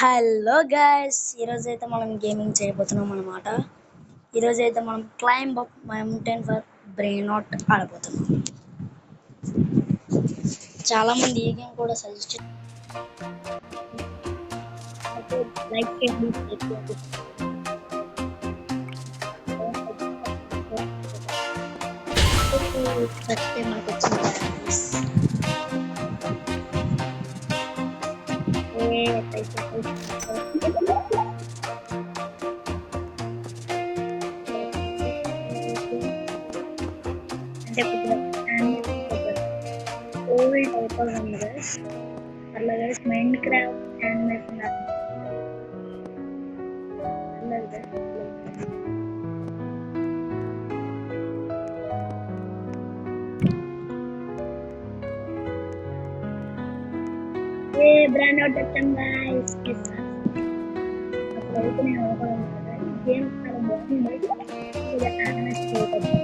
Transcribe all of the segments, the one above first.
Hello guys, ఈరోజైతే మనం gaming చేయబోతున్నాం అన్నమాట. ఈరోజైతే మనం climb up mountain for brain out ఆడబోతున్నాం. చాలా మంది ఈ గేమ్ కూడా సజెస్ట్ లైక్ చేయండి, మనకు వచ్చింది. అంటే ఓల్డ్ అయిపోయి ఉంది గైస్. అలా guys mind craft animation brand out వచ్చాం గైస్. అప్పుడైతే నేను అనుకోవాలి కదా, ఈ గేమ్ చాలా బాగుంది. ఇది యానిమేషన్ చేయబోతుంది.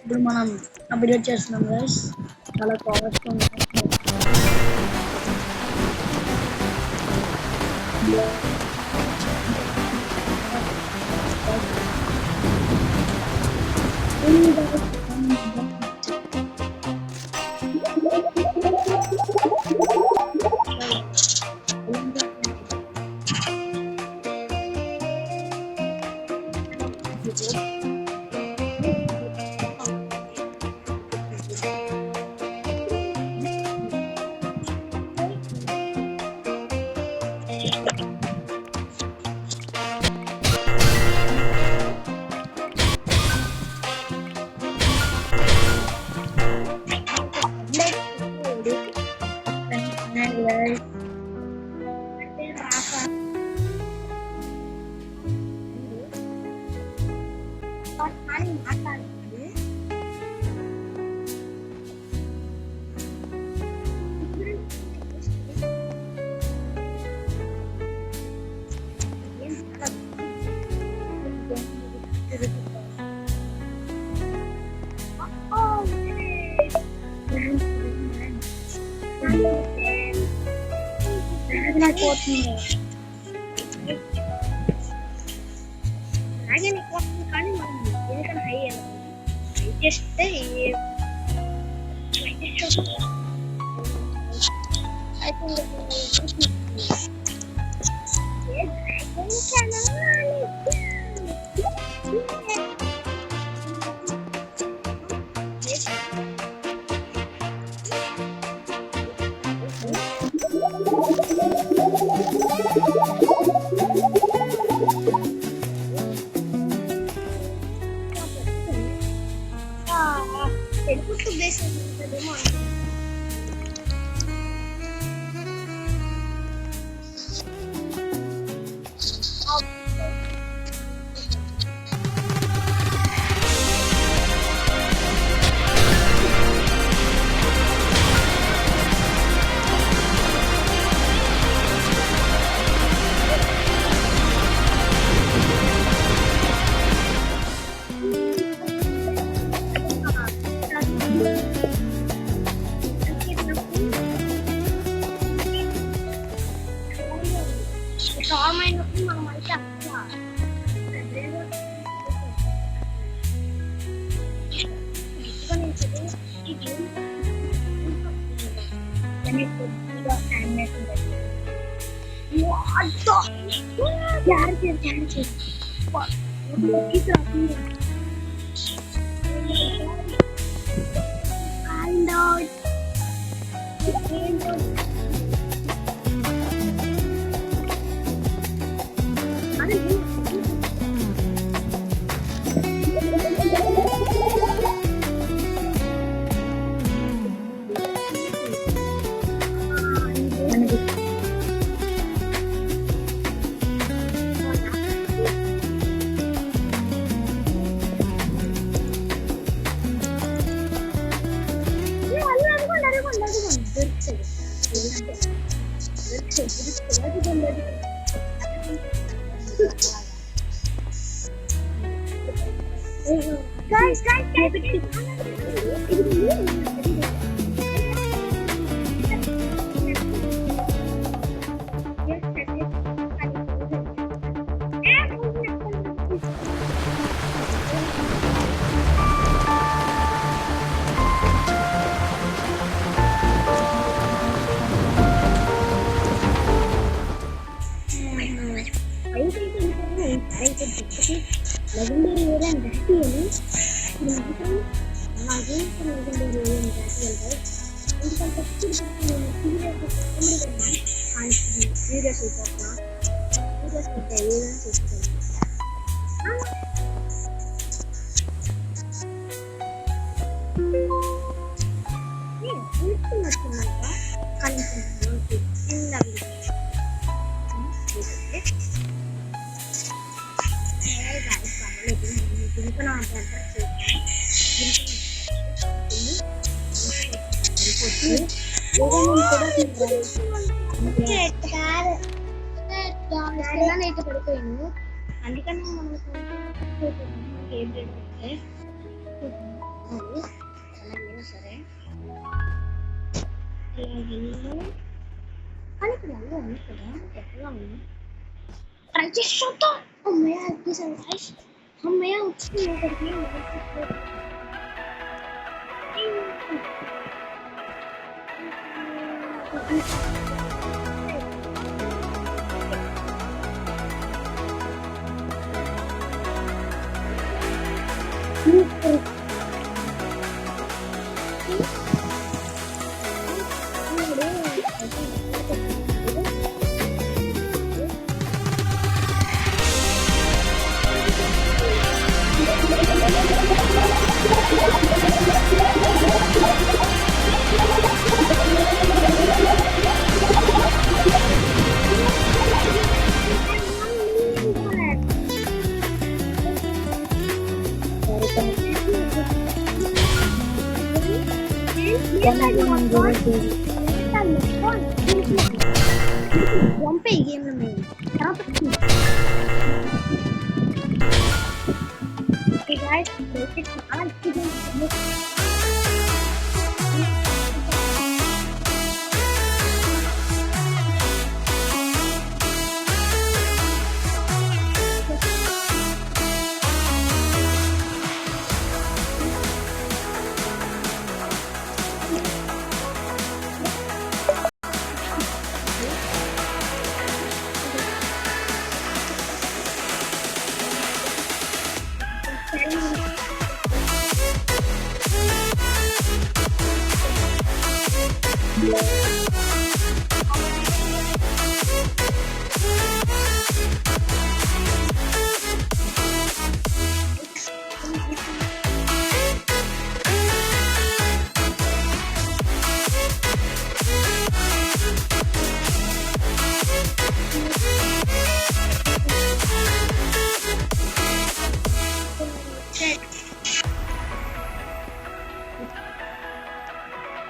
ఇప్పుడు మనం అప్డేట్ చేస్తున్నాం గైస్. చాలా కాస్ట్ ఉంది. కానీ మనం ఎందుకన్నా హై చేస్తే తెలుగు బేస్ ఉంటుందేమో. guys, legendary era and that ini lagi legendary era and that guys ఎందుకంటే సీరియస్ అయిపోతున్నా సీరియస్ అయితే ఏదైనా చూసుకున్నాక కానీ చిన్నవి పడిపోయాను అందుకని మనం ఏం చేయాలంటే సరే కానీ ఇక్కడ అలా ఉంది కదా ఎట్లా ఉంది ట్రై చేసి చూద్దాం అమ్మయ్య ఎక్కేసాను గైస్ అమ్మయ్య వచ్చింది ఒకటి పంపే గేమ్లో మేము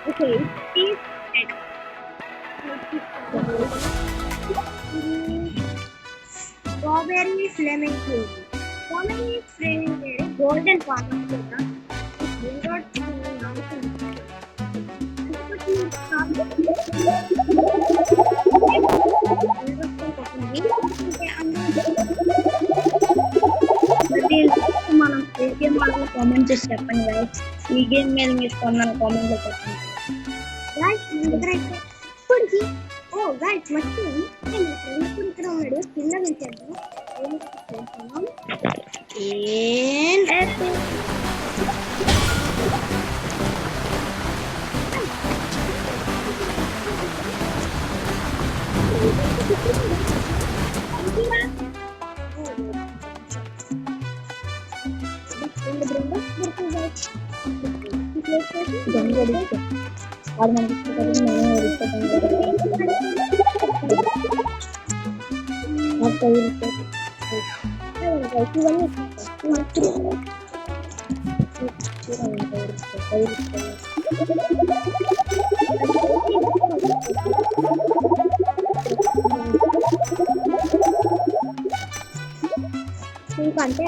Okay, please strawberry flaming cake. Strawberry flaming cake, golden part of the మనం కామెంట్ చేసి చెప్పండి గైస్ ఈ గేమ్ మీద మీరు కొన్నాను కామెంట్ లో చెప్పండి గైస్ మీ దగ్గర అయితే ఇప్పటికి ఓ గైస్ మర్చిపోయాను నేను ఫ్రెండ్ ఇక్కడ ఉన్నాడు కింద వెళ్ళాను ఏం చేస్తున్నాం అంతే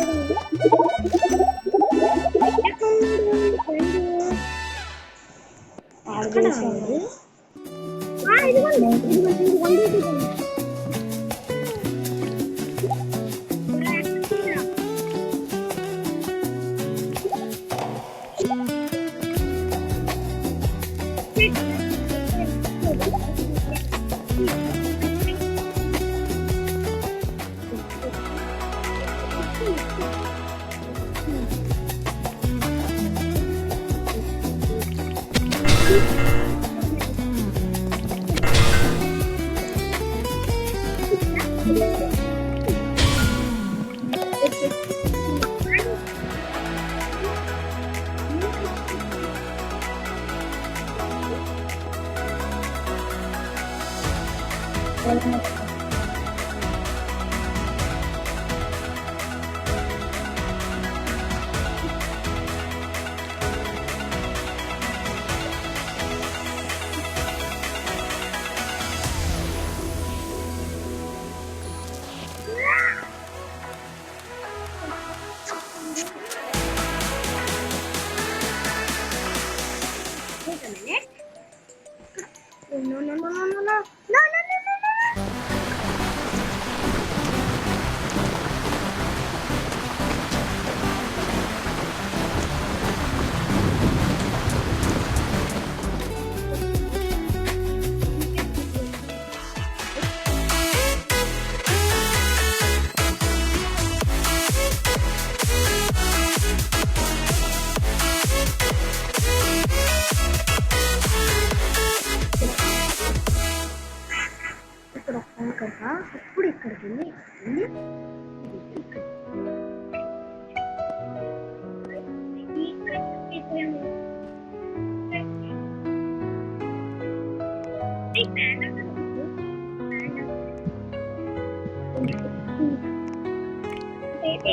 Wait a minute. Oh, no, no, no, no, no, no. No, no, no, no, no. ఇక్కడ కదా ఇప్పుడు ఇక్కడికి వెళ్ళి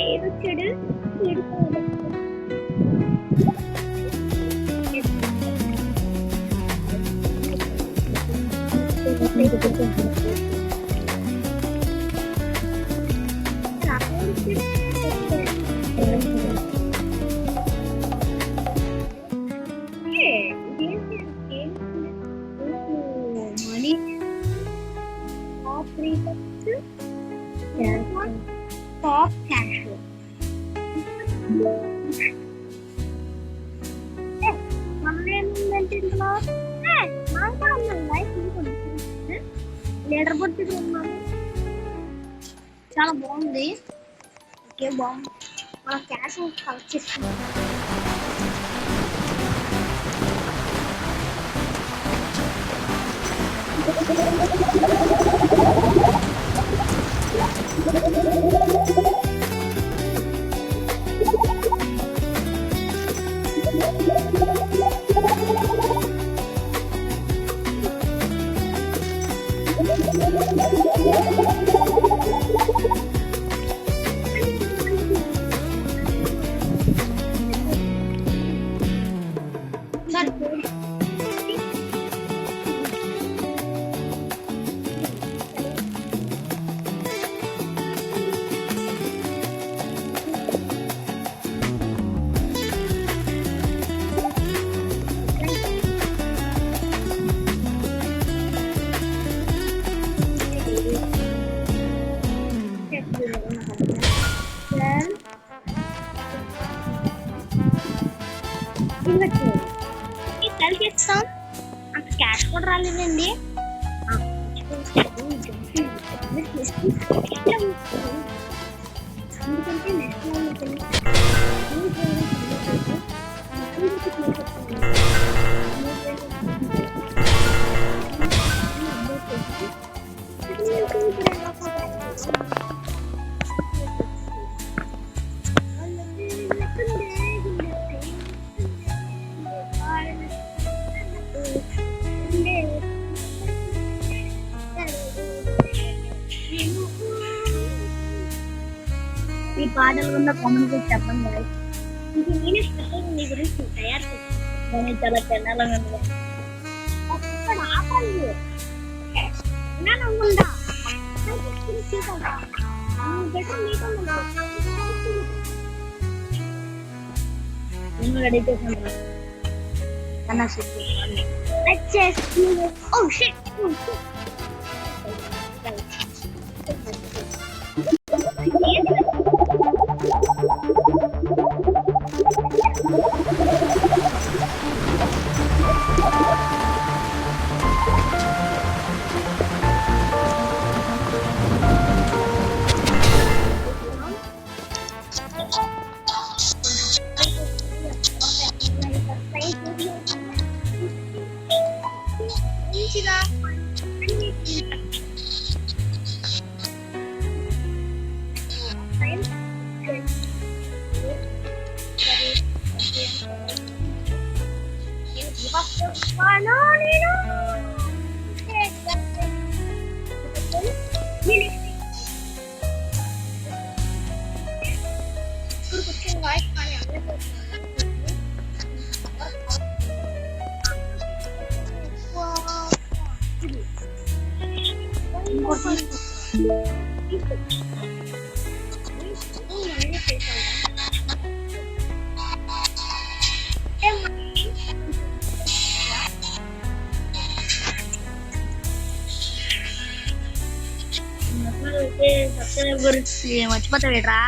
ఏదొచ్చాడు మనీ టాప్ క్యాష్ మనమేంటంటే ఇందులో లైఫ్ లీడర్ బోర్డ్ దగ్గర ఉన్నాము చాలా బాగుంది ఓకే బాగుంది మన క్యాష్ కలెక్ట్ చేసుకున్నాం చేస్తాం అంత క్యాష్ కూడా రాలేదండి ఎందుకంటే ఈ పాటలు ఉన్న కామెంట్ చెప్పండి guys. ఇది నేనే స్పెషల్ మీ గురించి తయారు చేస్తాను నేను చాలా తినాలని ఒక్కడ ఆపాలి నేను ఉందా నేను రెడీ చేసాను కన్నా ఓ షిట్ గురించి మర్చిపోతావేట్రా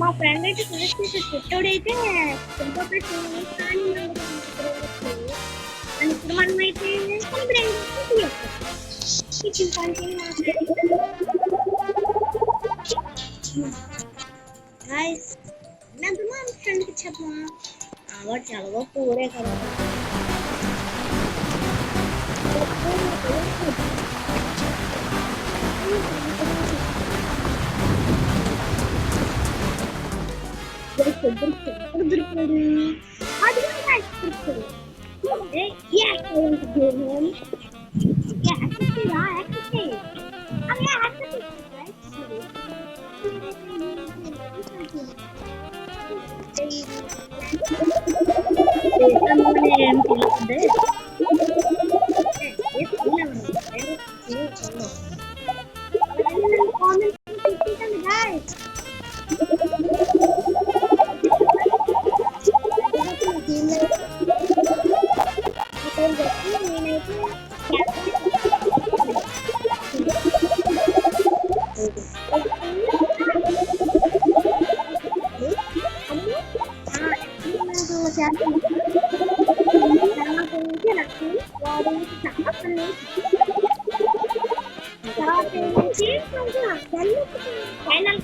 మా ఫ్రెండ్ అయితే సజెస్ట్ చేసే చెట్టోడైతే ఇప్పుడు మనం అయితే మా ఫ్రెండ్కి చెప్పమా వాడు చాలా పూరే కదా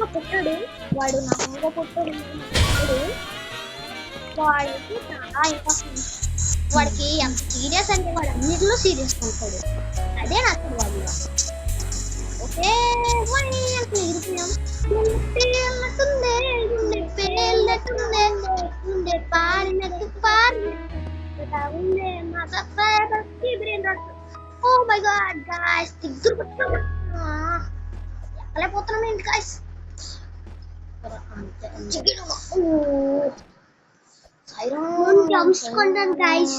పుట్టాడు వాడు నాకు పుట్టాడు వాడికి చాలా ఇంపార్టెంట్ వాడికి ఎంత సీరియస్ అంటే వాడు అన్నిటిలో సీరియస్ ఉంటాడు అదే నాకు వాడు okay ఇరుకున్నాం Oh my god, guys! Kalimutan namin, guys! Siren! Jumps content, guys!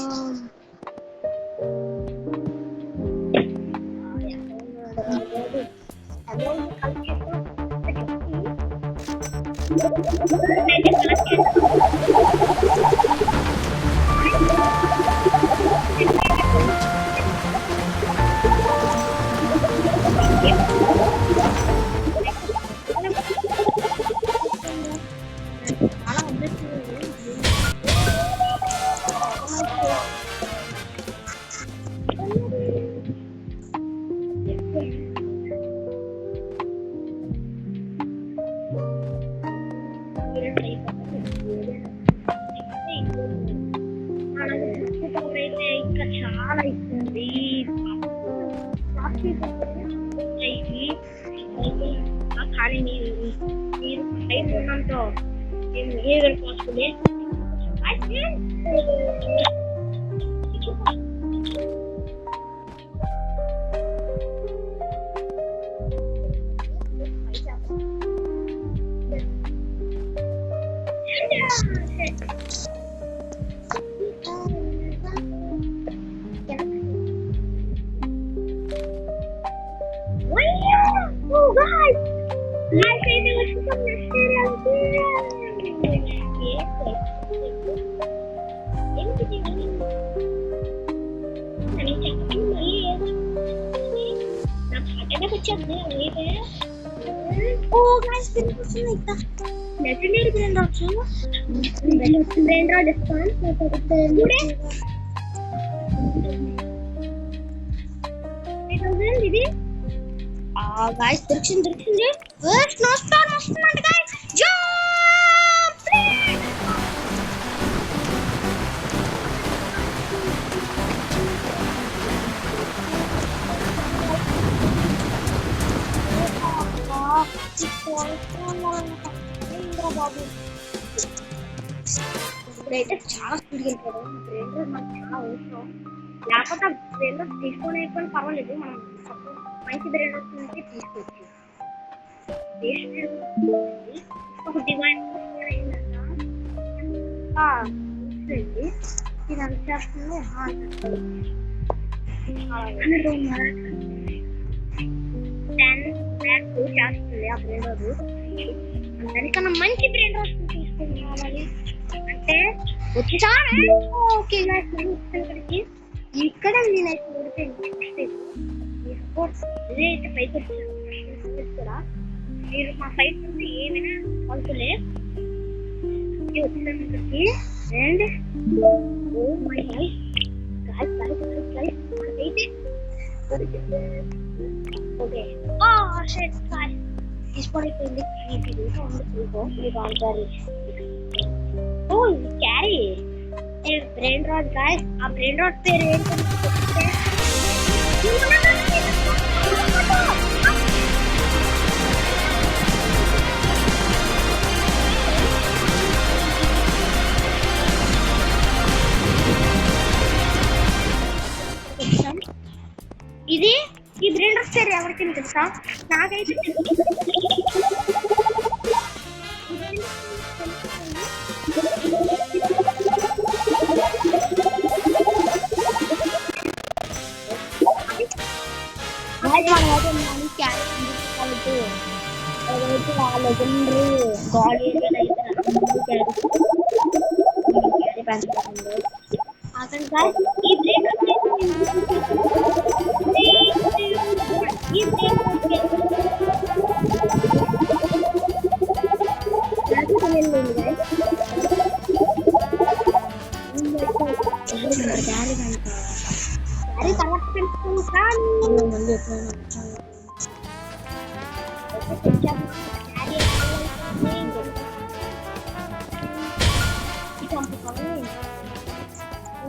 ఇంకా చాలా ఇస్తుంది కానీ మీరు అయిపోవడంతో నేను ఏ వెళ్ళిపోతుంది Oh guys, my favorite was from the Oh guys, this is like that. Legendary brain rot too. Brain rot response. Today. Guys, direction. First, no start, guys. Jump! ఇప్పుడైతే చాలా speed వెళ్ళిపోయాడు బ్రెయిన్ రోడ్ మనకు చాలా అవసరం లేకపోతే brain road తీసుకొని పర్వాలేదు మనం మంచి బ్రెయిన్ రోడ్ నుంచి తీసుకోవచ్చు ఒక డివైన్ ఇది అంత చేస్తుంది చేస్తుంది ఆ బ్రెయిన్ రోడ్ దానికన్నా మంచి బ్రెయిన్ రోడ్ తీసుకున్నామని అంటే వచ్చేసారా ఓకే ఇక్కడికి ఇక్కడ నేనైతే ఇదైతే పైకి వచ్చాను కూడా మీరు మా సైట్ నుండి ఏమైనా అనుకులే వచ్చాను ఇక్కడికి and oh my guys okay తీసుకోవడానికి ఓ ఇది క్యారీ బ్రెయిన్ రాడ్ గాయస్ ఆ బ్రెయిన్ రాడ్ పేరు ఏంటంటే ఇది ఈ బ్రెయిన్ రాడ్ పేరు ఎవరికి తెలుసా నాకైతే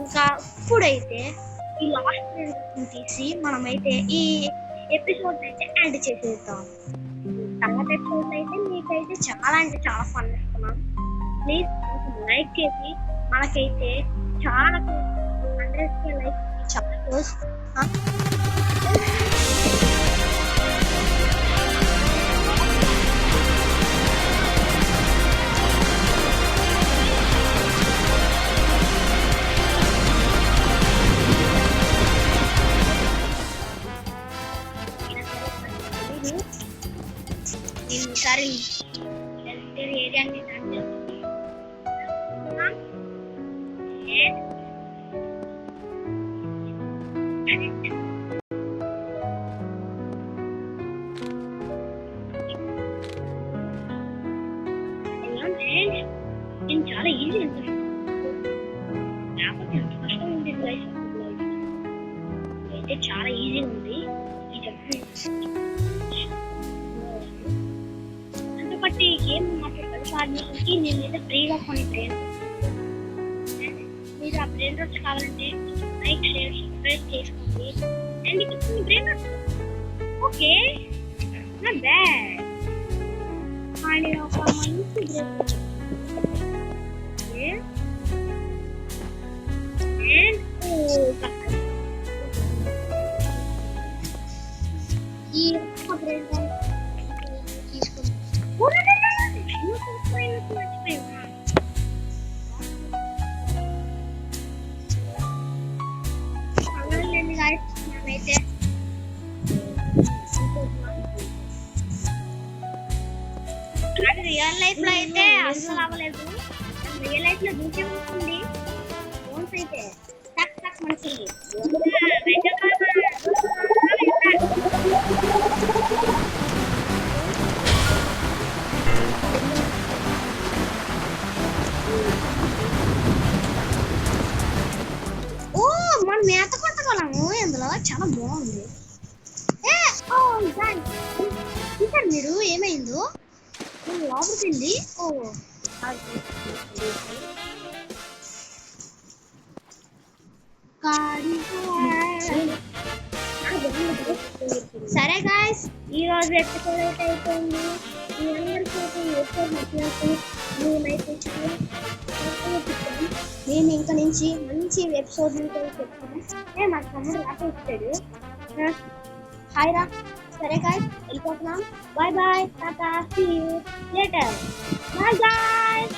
ఇంకా ఇప్పుడైతే ఈ లాస్ట్ తీసి మనమైతే ఈ ఎపిసోడ్ అయితే ఎండ్ చేసేద్దాం తర్వాత ఎపిసోడ్ అయితే మీకైతే చాలా అంటే చాలా ఫన్ ఇస్తున్నాం ప్లీజ్ లైక్ చేసి మనకైతే చాలా 100K లైక్ చాలా క్లోజ్ ఈసారి ఏరియాని నేను చాలా ఈజీ లేకపోతే ఎంత కష్టం ఉంది లైఫ్ అయితే చాలా ఈజీ ఉంది బట్టి గేమ్ మాకు కలిసి నేనైతే ఫ్రీగా కొని బ్రెయిన్ మీరు ఆ బ్రెయిన్ రోడ్స్ కావాలంటే లైక్ షేర్ సబ్స్క్రైబ్ చేసుకోండి అండ్ ఇక్కడ కొన్ని break okay not bad and ఒక మంచి బ్రేక్ ఓకే అండ్ ఈ ఒక్క బ్రేక్ తీసుకుంటాం అయితే రియల్ లైఫ్ లో అయితే అసలు అవ్వలేదు రియల్ లైఫ్ లో దూకే ఉంటుంది ఫోన్స్ అయితే టక్ టక్ మనసుంది ఓ మన మేత కొట్టగలము ఇందులో చాలా బాగుంది ఏ ఓ చూసారు మీరు ఏమైందో లోపలికి వెళ్ళి ఓ సరే గాయస్ ఈ రోజు ఎపిసోడ్ అయితే అయిపోయింది మీ అందరికీ ఎపిసోడ్ నచ్చినట్టు మేమైతే చాలా నేను ఇంకా నుంచి మంచి ఎపిసోడ్ చెప్తాను మా తమ్ముడు రాక ఇచ్చాడు హాయ్ రా సరే గాయస్ వెళ్ళిపోతున్నాం బాయ్ బాయ్ టాటా see you later bye guys